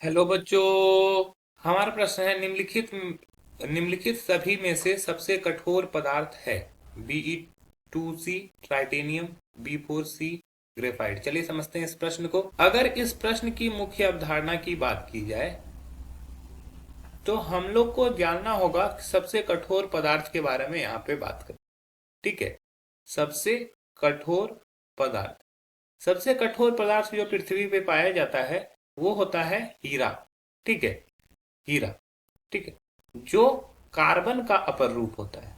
Hello बच्चों। हमारा प्रश्न है निम्नलिखित सभी में से सबसे कठोर पदार्थ है। Be2C titanium, B4C graphite. चलिए समझते हैं इस प्रश्न को। अगर इस प्रश्न की मुख्य अवधारणा की बात की जाए तो हम लोग को जानना होगा कि सबसे कठोर पदार्थ के बारे में यहाँ पे बात करें। ठीक है। सबसे कठोर पदार्थ सबसे कठोर पदार्थ जो पृथ्वी पे पाया जाता है वो होता है हीरा। ठीक है। हीरा। ठीक है। जो कार्बन का अपर रूप होता है,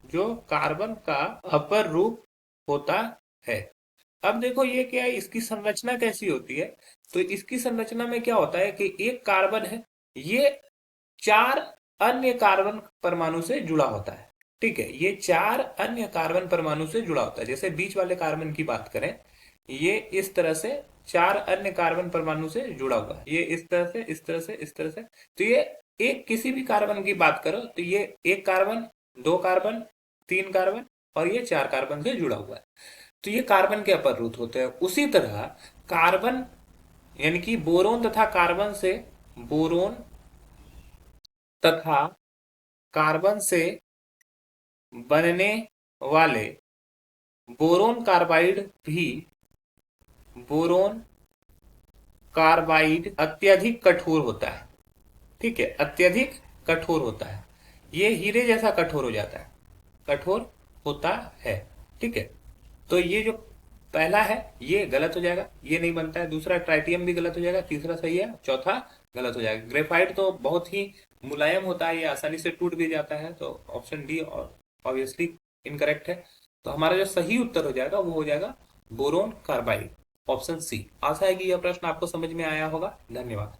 जो कार्बन का अपर रूप होता है। अब देखो ये क्या है, इसकी संरचना कैसी होती है। तो इसकी संरचना में क्या होता है कि एक कार्बन है, ये चार अन्य कार्बन परमाणु से जुड़ा होता है। ठीक है। ये चार अन्य कार्बन परमाणु से जुड़ा होता है। जैसे बीच वाले कार्बन की बात करें, ये इस तरह से चार अन्य कार्बन परमाणु से जुड़ा हुआ है। ये इस तरह से, इस तरह से, इस तरह से। तो ये एक किसी भी कार्बन की बात करो तो ये एक कार्बन, दो कार्बन, तीन कार्बन और ये चार कार्बन से जुड़ा हुआ है। तो ये कार्बन के अपर रूप होते हैं। उसी तरह कार्बन यानी कि बोरोन तथा कार्बन से, बोरोन तथा कार्बन से बनने वाले बोरोन कार्बाइड भी, बोरोन कार्बाइड अत्यधिक कठोर होता है। ठीक है। अत्यधिक कठोर होता है। ये हीरे जैसा कठोर हो जाता है, कठोर होता है। ठीक है। तो ये जो पहला है ये गलत हो जाएगा, ये नहीं बनता है। दूसरा ट्राइटियम भी गलत हो जाएगा, तीसरा सही है, चौथा गलत हो जाएगा। ग्रेफाइट तो बहुत ही मुलायम होता है, ये आसानी से टूट भी जाता है। तो ऑप्शन डी और ऑब्वियसली इनकरेक्ट है। तो हमारा जो सही उत्तर हो जाएगा वो हो जाएगा बोरोन कार्बाइड, ऑप्शन सी। आशा है कि यह प्रश्न आपको समझ में आया होगा। धन्यवाद।